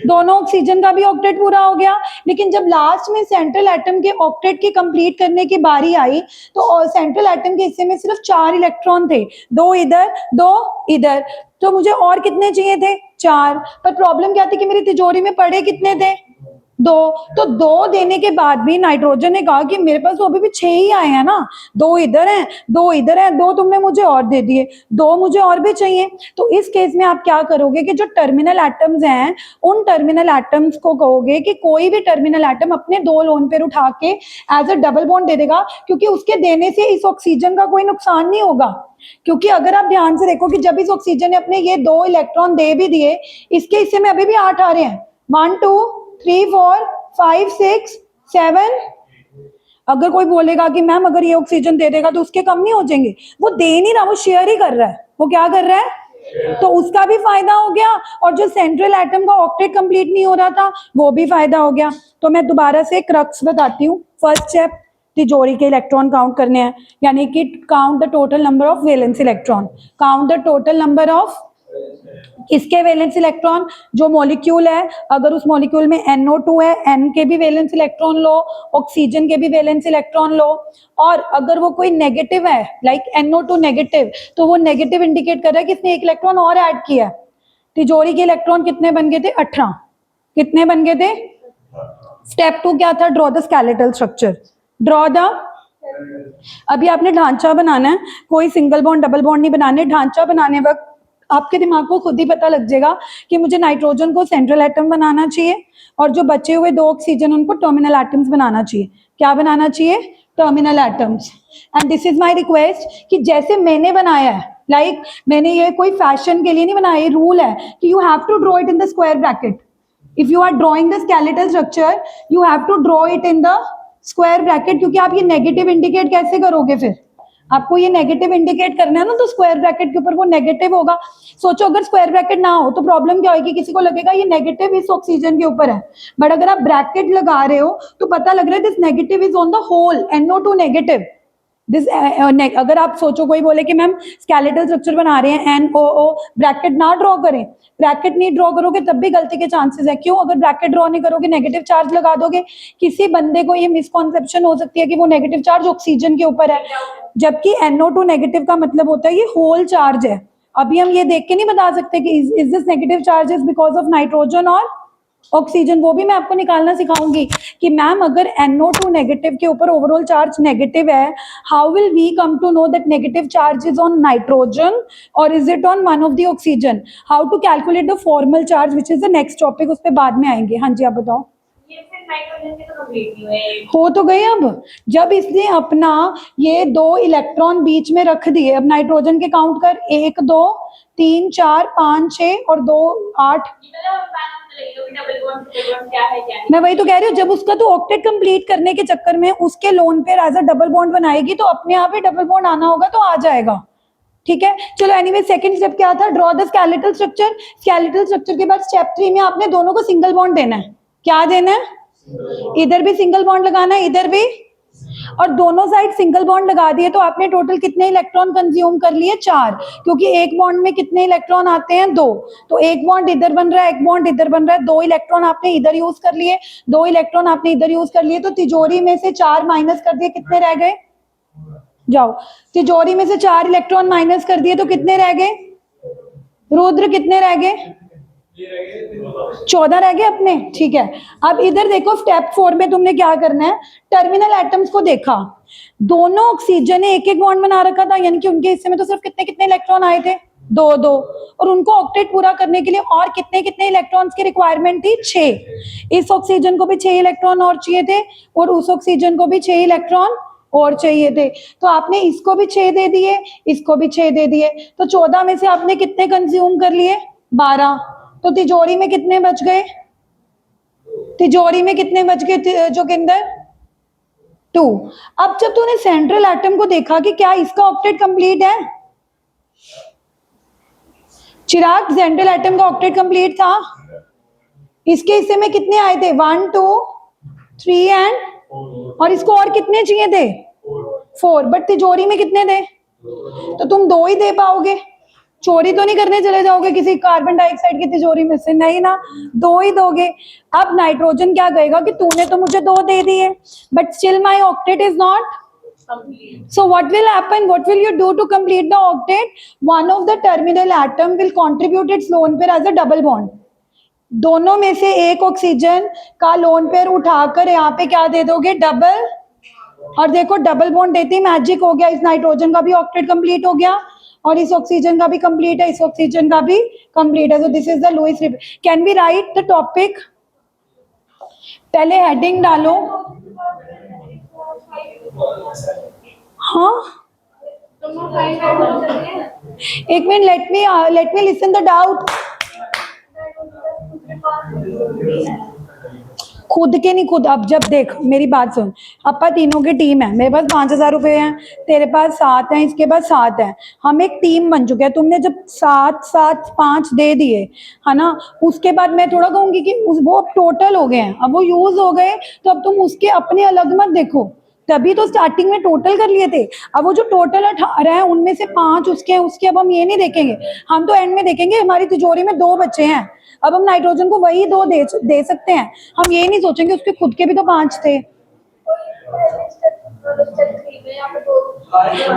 दोनों ऑक्सीजन का भी ऑक्टेट पूरा हो गया। लेकिन जब लास्ट में सेंट्रल एटम के ऑक्टेट की कंप्लीट करने की बारी आई तो सेंट्रल एटम के हिस्से में सिर्फ 4 इलेक्ट्रॉन थे, 2 इधर 2 इधर, तो मुझे और कितने चाहिए थे? 4। पर प्रॉब्लम क्या थी कि मेरी तिजोरी में पड़े कितने थे? 2। तो 2 देने के बाद भी नाइट्रोजन ने कहा कि मेरे पास तो अभी भी 6 ही आए हैं ना, 2 इधर हैं 2 इधर हैं, 2 तुमने मुझे और दे दिए, 2 मुझे और भी चाहिए। तो इस केस में आप क्या करोगे कि जो टर्मिनल एटम्स हैं उन टर्मिनल एटम्स को कहोगे कि कोई भी टर्मिनल एटम अपने 2 लोन पेयर उठा के एज अ डबल बॉन्ड दे देगा, क्योंकि उसके देने से इस ऑक्सीजन का कोई नुकसान नहीं होगा। क्योंकि अगर आप ध्यान से देखो कि जब इस ऑक्सीजन ने अपने ये 2 इलेक्ट्रॉन दे भी दिए, इसके हिस्से में अभी भी 8 आ रहे हैं, 1 2 3 4 5 6 7 अगर कोई बोलेगा कि मैम अगर ये ऑक्सीजन दे देगा तो उसके कम नहीं हो जाएंगे, वो दे नहीं रहा, वो शेयर ही कर रहा है। वो क्या कर रहा है? तो उसका भी फायदा हो गया, और जो सेंट्रल एटम का ऑक्टेट कंप्लीट नहीं हो रहा था वो भी फायदा हो गया। तो मैं दोबारा से क्रक्स बताती हूँ। फर्स्ट स्टेप, तिजोरी के इलेक्ट्रॉन काउंट करने हैं, यानी कि count the total number of valence electron. Count the total number of इसके वैलेंस इलेक्ट्रॉन, जो मॉलिक्यूल है, अगर उस मॉलिक्यूल में NO2 है, N के भी वैलेंस इलेक्ट्रॉन लो, ऑक्सीजन के भी वैलेंस इलेक्ट्रॉन लो। और अगर वो कोई नेगेटिव है, लाइक NO2 नेगेटिव, तो वो नेगेटिव इंडिकेट कर रहा है कि इसने एक इलेक्ट्रॉन और ऐड किया। तिजोरी के इलेक्ट्रॉन कितने बन गए थे? 18। कितने बन गए थे? स्टेप 2 क्या था? Draw the skeletal structure. Draw the, अभी आपने ढांचा बनाना है, कोई सिंगल बॉन्ड डबल बॉन्ड नहीं बनाने। ढांचा बनाने वक्त आपके दिमाग को खुद ही पता लग जाएगा कि मुझे नाइट्रोजन को सेंट्रल एटम बनाना चाहिए, और जो बचे हुए 2 ऑक्सीजन उनको टर्मिनल एटम्स बनाना चाहिए। क्या बनाना चाहिए? Terminal atoms. And this is my request कि जैसे मैंने बनाया है, लाइक मैंने ये कोई फैशन के लिए नहीं बनाया, ये रूल है कि you have to draw it in the square bracket. If you are drawing the skeletal structure, you have to draw it in the square bracket, क्योंकि आप ये नेगेटिव इंडिकेट कैसे करोगे? फिर आपको ये नेगेटिव इंडिकेट करना है ना, तो स्क्वायर ब्रैकेट के ऊपर वो नेगेटिव होगा। सोचो अगर स्क्वायर ब्रैकेट ना हो तो प्रॉब्लम क्या होगी? किसी को लगेगा ये नेगेटिव इस ऑक्सीजन के ऊपर है, बट अगर आप ब्रैकेट लगा रहे हो तो पता लग रहा है this negative is on the whole, NO2 negative. This अगर आप सोचो कोई बोले कि मैम स्केलेटल स्ट्रक्चर बना रहे हैं NOO, ब्रैकेट ना ड्रॉ करें, ब्रैकेट नहीं ड्रॉ करोगे तब भी गलती के चांसेस है। क्यों? अगर ब्रैकेट ड्रॉ नहीं करोगे, नेगेटिव चार्ज लगा दोगे, किसी बंदे को ये मिसकॉन्सेप्शन हो सकती है कि वो नेगेटिव चार्ज ऑक्सीजन के ऊपर है, जबकि NO2 नेगेटिव का मतलब होता है ये होल चार्ज है। अभी हम ये देख के नहीं बता सकते कि is this negative charges because of nitrogen और ऑक्सीजन। वो भी मैं आपको निकालना सिखाऊंगी कि मैम अगर NO2 नेगेटिव के ऊपर ओवरऑल चार्ज नेगेटिव है, how will we come to know that negative charge is on nitrogen और is it on one of the oxygen? How to calculate the formal charge, which is the next topic, उस पर बाद में आएंगे। हाँ जी, आप बताओ। ये सिर्फ नाइट्रोजन के तो कंप्लीट नहीं हुए। हो तो गए। अब जब इसने अपना ये 2 इलेक्ट्रॉन बीच में रख दिए, अब नाइट्रोजन के काउंट कर, 1 2 3 4 5 6 और 2 8। मैं वही तो कह रही हूँ, जब उसका तो ऑक्टेट कंप्लीट करने के चक्कर में उसके लोन पे एज अ डबल बॉन्ड बनाएगी तो अपने आप ही डबल बॉन्ड आना होगा तो आ जाएगा। ठीक है, चलो एनीवे सेकंड स्टेप क्या था? Draw the skeletal structure. Skeletal structure के बाद स्टेप 3 में आपने दोनों को सिंगल बॉन्ड देना है। क्या देना है? इधर भी सिंगल बॉन्ड लगाना है, इधर भी, और दोनों साइड सिंगल बॉन्ड लगा दिए तो आपने टोटल कितने इलेक्ट्रॉन कंज्यूम कर लिए? 4, क्योंकि एक बॉन्ड में कितने इलेक्ट्रॉन आते हैं? 2। तो एक बॉन्ड इधर बन रहा है, एक बॉन्ड इधर बन रहा है, 2 इलेक्ट्रॉन आपने इधर यूज कर लिए, 2 इलेक्ट्रॉन आपने इधर यूज कर लिए। तो तिजोरी में से 4 माइनस कर दिए, कितने रह गए? जाओ, तिजोरी में से 4 इलेक्ट्रॉन माइनस कर दिए तो कितने रह गए? रुद्र कितने रह गए? 14 रह गए अपने। ठीक है, अब इधर देखो स्टेप 4 में तुमने क्या करना है? टर्मिनल एटम्स को देखा, दोनों ऑक्सीजन ने एक एक बॉन्ड बना रखा था, यानी कि उनके हिस्से में तो सिर्फ कितने कितने इलेक्ट्रॉन आए थे? 2 2। और उनको ऑक्टेट पूरा करने के लिए और कितने कितने इलेक्ट्रॉन्स की रिक्वायरमेंट थी? 6। इस ऑक्सीजन को भी 6 इलेक्ट्रॉन और चाहिए थे, और उस ऑक्सीजन को भी 6 इलेक्ट्रॉन और चाहिए थे। तो आपने इसको भी 6 दे दिए, इसको भी 6 दे दिए, तो 14 में से आपने कितने कंज्यूम कर लिए? 12। तो तिजोरी में कितने बच गए? तिजोरी में कितने बच गए जोगिंदर? 2। अब जब तूने सेंट्रल एटम को देखा कि क्या इसका ऑक्टेट कंप्लीट है? चिराग, सेंट्रल एटम का ऑक्टेट कंप्लीट था? इसके हिस्से में कितने आए थे? 1 2 3 एंड, और इसको और कितने चाहिए थे? 4। बट तिजोरी में कितने थे? तो तुम 2 ही दे पाओगे, चोरी तो नहीं करने चले जाओगे किसी कार्बन डाइऑक्साइड की तिजोरी में से, नहीं ना, 2 ही दोगे। अब नाइट्रोजन क्या कहेगा कि तूने तो मुझे 2 दे दिए, but still my octet is not complete. So what will happen? What will you do to complete the octet? One of the terminal atom will contribute its lone pair as a double bond. दोनों में से एक oxygen का lone pair उठाकर यहाँ पे क्या दे दोगे? डबल। और देखो डबल बॉन्ड देते ही मैजिक हो गया, इस नाइट्रोजन का भी ऑक्टेट कंप्लीट हो गया और इस ऑक्सीजन का भी कंप्लीट है, इस ऑक्सीजन का भी कंप्लीट है। So this is the Lewis repeat. Can we write the topic? पहले हेडिंग डालो। हाँ, एक minute, let me listen the doubt. खुद के नहीं, खुद अब जब देख मेरी बात सुन, अपा तीनों की टीम है, मेरे पास 5,000 रुपए हैं, तेरे पास 7 हैं, इसके पास 7 हैं, हम एक टीम बन चुके हैं। तुमने जब 7 7 5 दे दिए है ना, उसके बाद मैं थोड़ा कहूंगी कि वो अब टोटल हो गए हैं, अब वो यूज हो गए, तो अब तुम उसके अपने अलग मत देखो। तभी तो स्टार्टिंग में टोटल कर लिए थे। अब वो जो टोटल 18 है उनमें से 5 उसके हैं, उसके अब हम ये नहीं देखेंगे, हम तो एंड में देखेंगे हमारी तिजोरी में 2 बच्चे हैं, अब हम नाइट्रोजन को वही 2 दे सकते हैं। हम ये नहीं सोचेंगे उसके खुद के भी तो 5 थे।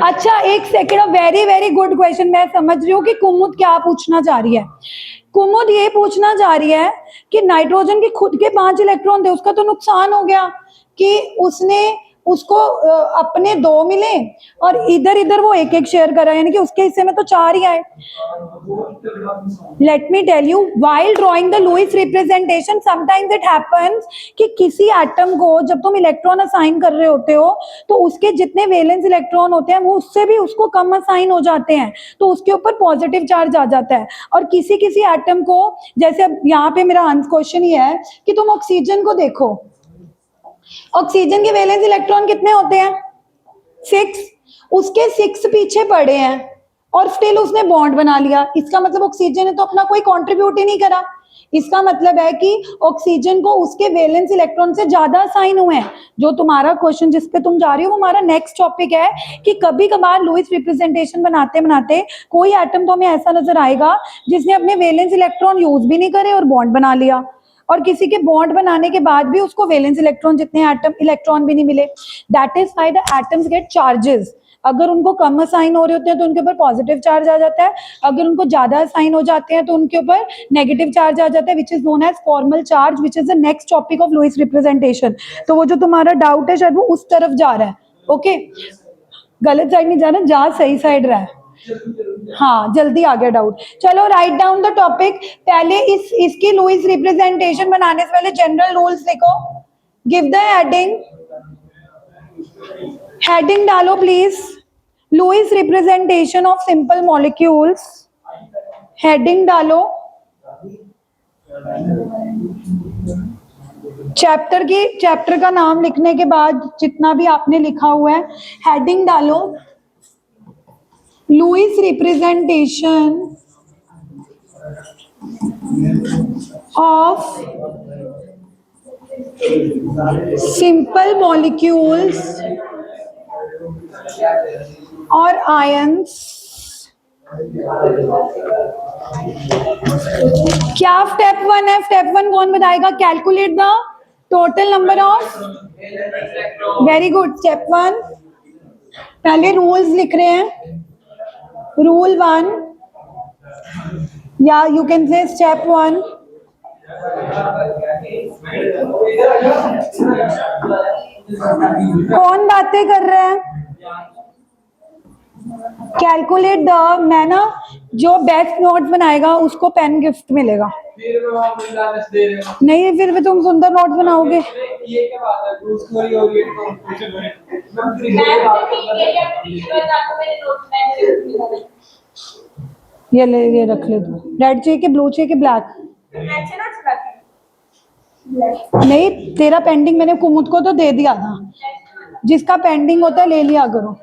अच्छा एक second, very very good question. मैं समझ रही हूँ कि कुमुद क्या पूछना चाह रही है। कुमुद ये पूछना चाह रही है कि नाइट्रोजन के खुद के 5 इलेक्ट्रॉन थे, उसका तो नुकसान हो गया कि उसने उसको अपने 2 मिले और इधर इधर वो एक एक शेयर करा, यानी कि उसके हिस्से में तो 4 ही आए। Let me tell you, while drawing the Lewis representation sometimes it happens कि किसी एटम को जब तुम इलेक्ट्रॉन असाइन कर रहे होते हो तो उसके जितने वैलेंस इलेक्ट्रॉन होते हैं वो उससे भी उसको कम असाइन हो जाते हैं, तो उसके ऊपर पॉजिटिव चार्ज आ जाता है। और किसी किसी एटम को, जैसे अब यहाँ पे मेरा आंसर क्वेश्चन ये है कि तुम ऑक्सीजन को देखो, ऑक्सीजन के वैलेंस इलेक्ट्रॉन कितने होते हैं? 6। उसके 6 पीछे पड़े हैं और स्टिल उसने बॉन्ड बना लिया, इसका मतलब ऑक्सीजन ने तो अपना कोई कंट्रीब्यूट ही नहीं करा। इसका मतलब है कि ऑक्सीजन को उसके वैलेंस इलेक्ट्रॉन से ज्यादा असाइन हुए हैं। जो तुम्हारा क्वेश्चन जिस पे तुम जा रही हो वो हमारा नेक्स्ट टॉपिक है कि कभी कभार लुईस रिप्रेजेंटेशन बनाते बनाते कोई एटम तो हमें ऐसा नजर आएगा जिसने अपने वैलेंस इलेक्ट्रॉन यूज भी नहीं करे और बॉन्ड बना लिया, और किसी के बॉन्ड बनाने के बाद भी उसको वैलेंस इलेक्ट्रॉन जितने एटम इलेक्ट्रॉन भी नहीं मिले। That is why the atoms get charges. अगर उनको कम असाइन हो रहे होते हैं तो उनके ऊपर पॉजिटिव चार्ज आ जाता है, अगर उनको ज्यादा असाइन हो जाते हैं तो उनके ऊपर नेगेटिव चार्ज आ जाता है, which is known as formal charge, which is the next topic of Lewis representation. तो वो जो तुम्हारा डाउट है शायद वो उस तरफ जा रहा है। ओके गलत साइड नहीं जा रहा, जा सही साइड रहा है। हाँ जल्दी आ गया डाउट। चलो राइट डाउन द टॉपिक। पहले इसकी लुईस रिप्रेजेंटेशन बनाने से पहले जनरल रूल्स लिखो। गिव द हेडिंग, हेडिंग डालो please. Lewis representation of simple molecules, heading डालो। चैप्टर का नाम लिखने के बाद जितना भी आपने लिखा हुआ है हेडिंग डालो। Lewis representation of simple molecules और आयंस। क्या स्टेप 1 है? स्टेप 1 कौन बताएगा? Calculate the total number of, very good. Step 1 पहले रूल्स लिख रहे हैं। रूल 1 या यू कैन से स्टेप 1। कौन बातें कर रहे हैं? कैलकुलेट द, मैं ना जो बेस्ट नोट्स बनाएगा उसको पेन गिफ्ट मिलेगा। नहीं फिर भी तुम सुंदर नोट्स बनाओगे। ये ले, ये रख ले तू। रेड चाहिए कि ब्लू चाहिए कि ब्लैक? नहीं तेरा पेंडिंग मैंने कुमुद को तो दे दिया था, जिसका पेंडिंग होता है ले लिया करो।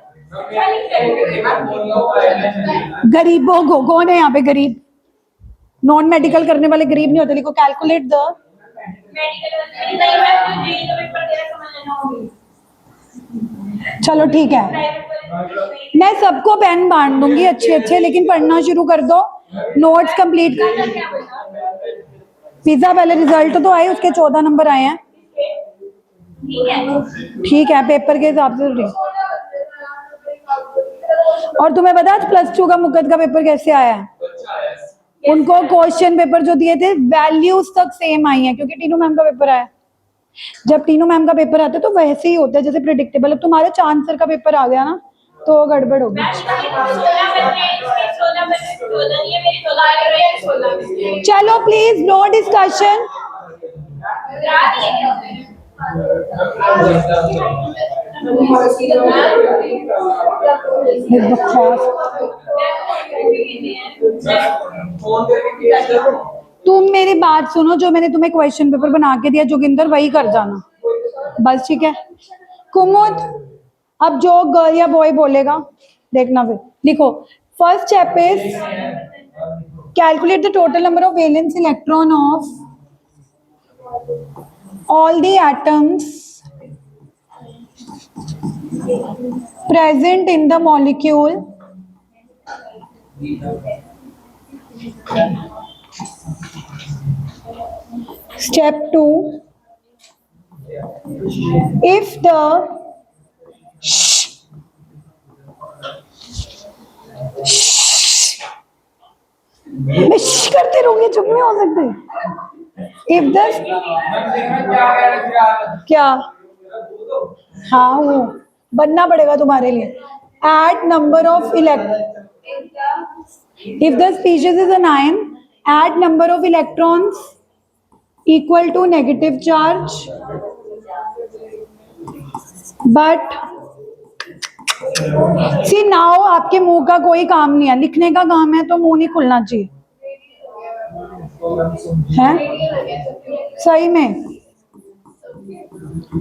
गरीबों को, कौन है यहाँ पे गरीब? नॉन मेडिकल करने वाले गरीब नहीं होते। लिखो कैलकुलेट द, चलो ठीक है मैं सबको पेन बांट दूंगी अच्छे अच्छे, लेकिन पढ़ना शुरू कर दो। Notes complete. पिज्जा पहले रिजल्ट तो आए, उसके 14 नंबर आए हैं। ठीक है पेपर के हिसाब से। और तुम्हें पता है +2 का मुकद का पेपर कैसे आया है? उनको क्वेश्चन पेपर जो दिए थे वैल्यूज तक सेम आई है, क्योंकि टीनू मैम का पेपर आया। जब टीनू मैम का पेपर आता है तो वैसे ही होता है जैसे प्रिडिक्टेबल। अब तुम्हारा चांसर का पेपर आ गया ना तो गड़बड़ होगी। चलो प्लीज नो डिस्कशन। तुम मेरी बात सुनो, जो मैंने तुम्हें क्वेश्चन पेपर बना के दिया जोगिंदर, वही कर जाना बस, ठीक है। कुमुद, अब जो गर्ल या बॉय बोलेगा देखना, फिर लिखो। First step is calculate the total number of valence electron of all the atoms present in the molecule step 2, if the मैं करते रहूंगी, चुप नहीं हो सकते। इफ द क्या, हाँ वो बनना पड़ेगा तुम्हारे लिए। At number of if the species is an ion, add number of electrons equal to negative charge, but see now आपके मुंह का कोई काम नहीं है, लिखने का काम है, तो मुंह नहीं खुलना चाहिए है, सही में।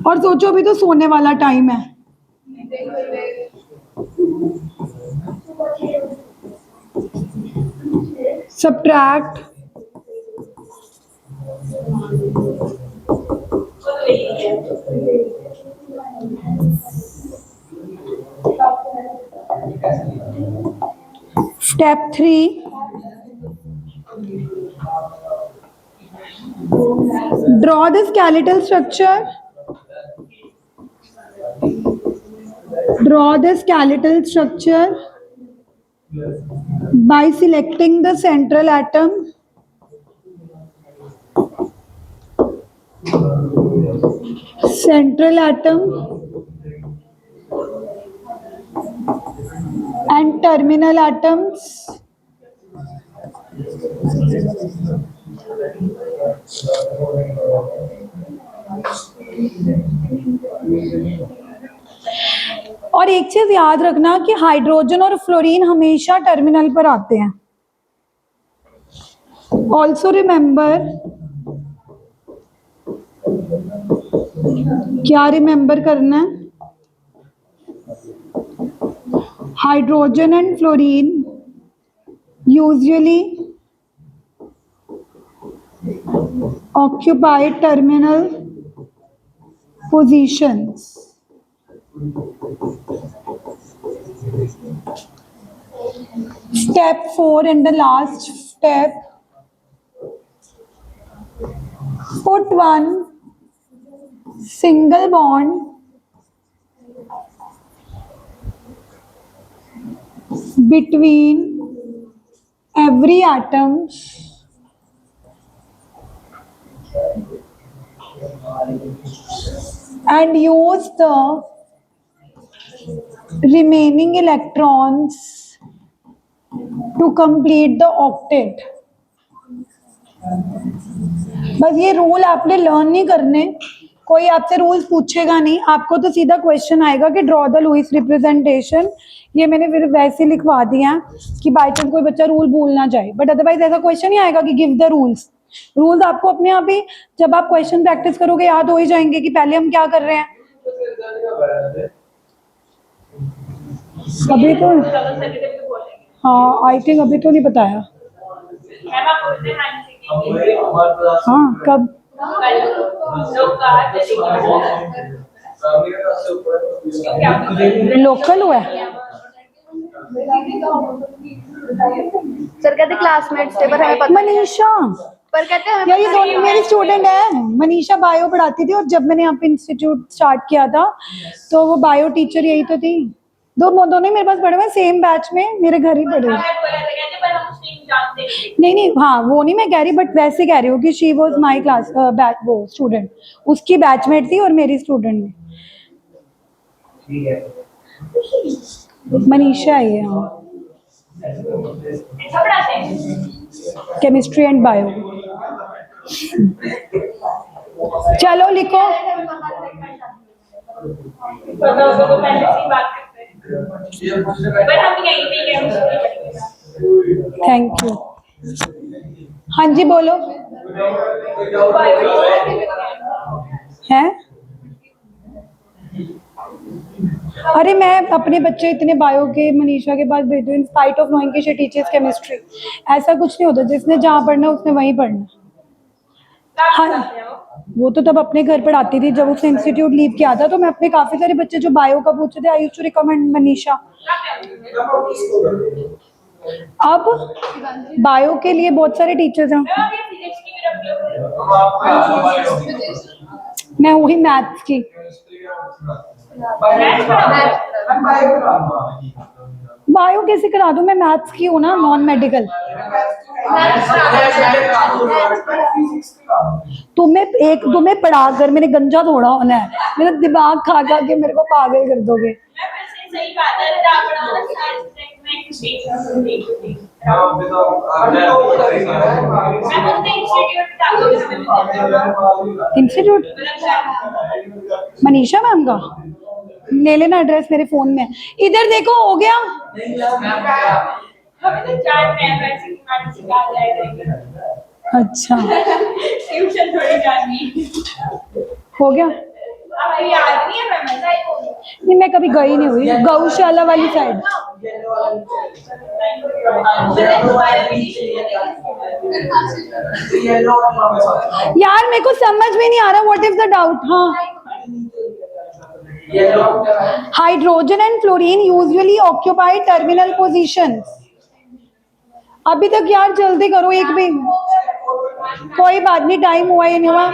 और सोचो अभी तो सोने वाला टाइम है। Subtract step 3, draw the skeletal structure. Draw the skeletal structure by selecting the central atom. Central atom and terminal atoms. और एक चीज याद रखना कि हाइड्रोजन और फ्लोरीन हमेशा टर्मिनल पर आते हैं। ऑल्सो रिमेंबर, क्या रिमेंबर करना है, hydrogen and fluorine usually occupy terminal positions. Step 4 and the last step, put one single bond between every atom and use the remaining electrons to complete the octet. बस ये rule आपने learn नहीं करने, कोई आपसे rules पूछेगा नहीं, आपको तो सीधा क्वेश्चन आएगा कि ड्रॉ द लुईस रिप्रेजेंटेशन। ये मैंने फिर वैसे लिखवा दिया कि बाई चांस कोई बच्चा रूल भूल ना जाए, बट अदरवाइज ऐसा क्वेश्चन ही आएगा कि गिव द रूल्स। रूल्स आपको अपने आप ही जब आप क्वेश्चन प्रैक्टिस करोगे याद हो ही जाएंगे कि पहले हम क्या कर रहे हैं। अभी तो हाँ, आई थिंक अभी तो नहीं बताया। हाँ कब, लोकल हुआ है सर, कहते क्लासमेट्स थे पर हमें पता मनीषा, पर कहते हैं यार ये दोनों मेरी स्टूडेंट है। मनीषा बायो पढ़ाती थी और जब मैंने यहाँ पे इंस्टीट्यूट स्टार्ट किया था तो वो बायो टीचर यही तो थी। दोनों ही मेरे पास पढ़े हुए, सेम बैच में मेरे घर ही पढ़े हुए। नहीं, हाँ वो नहीं मैं कह रही, बट वैसे कह रही हूँ कि she was my class batch, वो स्टूडेंट उसकी बैचमेट थी और मेरी स्टूडेंट ने मनीषा है। हाँ केमिस्ट्री एंड बायो। चलो लिखो। Thank you. हाँ जी बोलो। है? अरे मैं अपने बच्चे इतने बायो के मनीषा के पास भेजू इन स्पाइट ऑफ नोइंग कि शी टीचर्स केमिस्ट्री। ऐसा कुछ नहीं होता, जिसने जहाँ पढ़ना उसने वहीं पढ़ना। हाँ, वो तो तब अपने घर पढ़ाती थी, जब उसने इंस्टीट्यूट लीव किया था तो मैं अपने काफी सारे बच्चे जो बायो का पूछे थे, I used to recommend Manisha. अब बायो के लिए बहुत सारे टीचर्स हैं, मैं वही मैथ्स की। बायो कैसे करा दूं, मैं मैथ्स की हूँ ना, नॉन मेडिकल। तुम्हें पढ़ाकर मैंने गंजा थोड़ा होना है, मेरा दिमाग खा खा के मेरे को पागल कर दोगे। सही बात है, इंस्टीट्यूट मनीषा मैम का ले लेना एड्रेस, मेरे फोन में। इधर देखो, हो गया। अच्छा ट्यूशन थोड़ी जानी हो गया। याद नहीं है मैं नहीं, मैं कभी गई नहीं हुई गौशाला वाली साइड। यार मेरे को समझ में नहीं आ रहा, व्हाट इज द डाउट? हाँ, hydrogen and fluorine usually occupy terminal positions. अभी तक यार जल्दी करो, एक भी। कोई बात नहीं, टाइम हुआ या नहीं हुआ।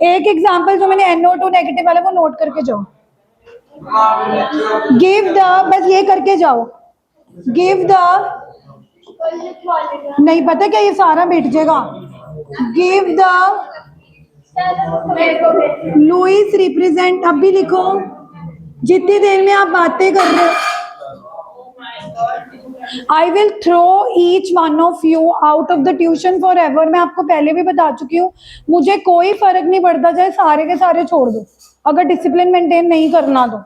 एक एग्जांपल जो मैंने NO2 नेगेटिव वाले को नोट करके जाओ। गिव द, बस ये करके जाओ। गिव द, नहीं पता क्या ये सारा बैठ जाएगा। गिव द लुईस रिप्रेजेंट, अब भी लिखो जितनी देर में आप बातें कर रहे हो। I will throw each one of you out of the tuition forever. मैं आपको पहले भी बता चुकी हूँ, मुझे कोई फर्क नहीं पड़ता, चाहे सारे के सारे छोड़ दो, अगर डिसिप्लिन मेंटेन नहीं करना तो।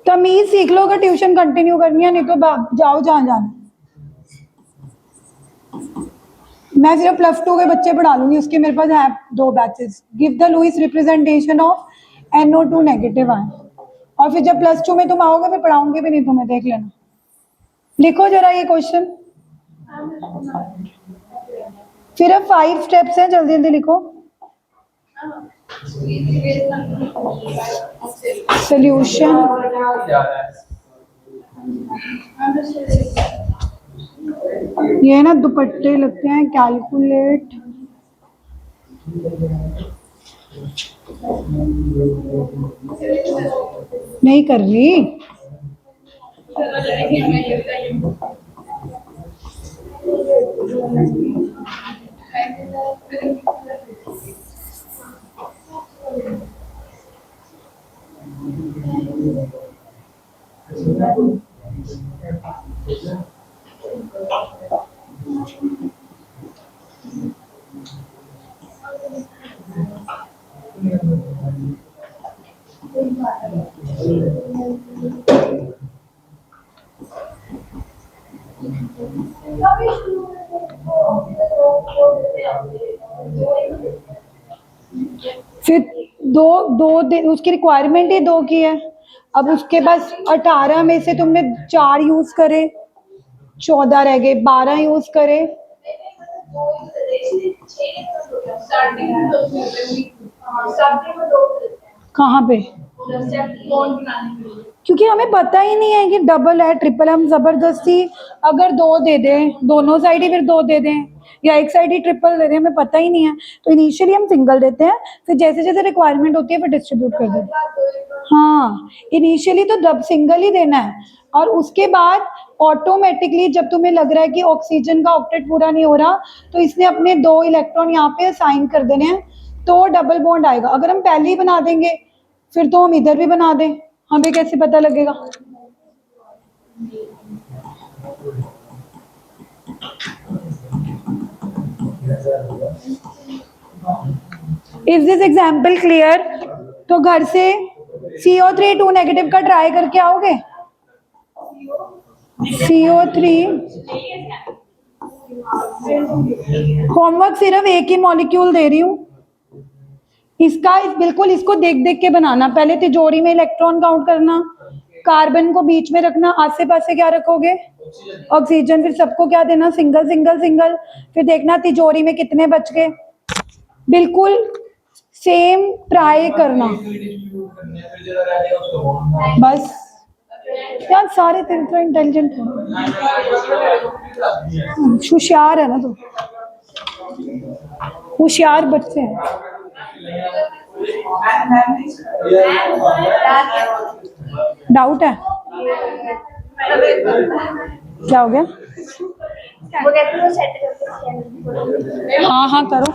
तमीज सीख लो अगर ट्यूशन कंटिन्यू करनी है, नहीं तो जाओ जहां जाना। मैं सिर्फ +2 के बच्चे पढ़ा लूंगी, उसके मेरे पास है 2 batches. Give the Lewis representation of NO2 negative आए, और फिर जब +2 में तुम आओगे फिर पढ़ाऊंगी भी नहीं तुम्हें, देख लेना। लिखो जरा ये क्वेश्चन, फिर अब 5 स्टेप्स हैं, जल्दी जल्दी लिखो। सॉल्यूशन, ये ना दुपट्टे लगते हैं, कैलकुलेट, नहीं कर रही। फिर उसकी रिक्वायरमेंट ही 2 की है। अब उसके पास 18 में से तुमने 4 यूज करे, 14 रह गए, 12 यूज करे। कहाँ पे? क्योंकि हमें पता ही नहीं है कि डबल है ट्रिपल है, हम जबरदस्ती अगर 2 दे दें, दोनों साइड ही फिर 2 दे दें, या एक साइड ही ट्रिपल दे दें, हमें पता ही नहीं है। तो इनिशियली हम सिंगल देते हैं, फिर जैसे जैसे रिक्वायरमेंट होती है फिर डिस्ट्रीब्यूट कर देते हैं। हाँ, इनिशियली तो डब सिंगल ही देना है, और उसके बाद ऑटोमेटिकली जब तुम्हें लग रहा है कि ऑक्सीजन का ऑक्टेट पूरा नहीं हो रहा, तो इसने अपने 2 इलेक्ट्रॉन यहाँ पे असाइन कर देने हैं, तो डबल बॉन्ड आएगा। अगर हम पहले ही बना देंगे फिर तो हम इधर भी बना दें, हमें कैसे पता लगेगा? Is this example clear? तो घर से CO3 2 नेगेटिव का ट्राई करके आओगे। CO3 होमवर्क सिर्फ एक ही मॉलिक्यूल दे रही हूँ, बिल्कुल इसको देख देख के बनाना। पहले तिजोरी में इलेक्ट्रॉन काउंट करना, कार्बन को बीच में रखना, आसे पासे क्या रखोगे, ऑक्सीजन, फिर सबको क्या देना, सिंगल सिंगल सिंगल, फिर देखना तिजोरी में कितने बच गए। बिल्कुल सेम ट्राई करना बस। यार सारे तेरे इंटेलिजेंट हो, होशियार है ना तू, होशियार बच्चे हैं। डाउट है, क्या हो गया? वो कहते हैं सेट करके हाँ हाँ करो।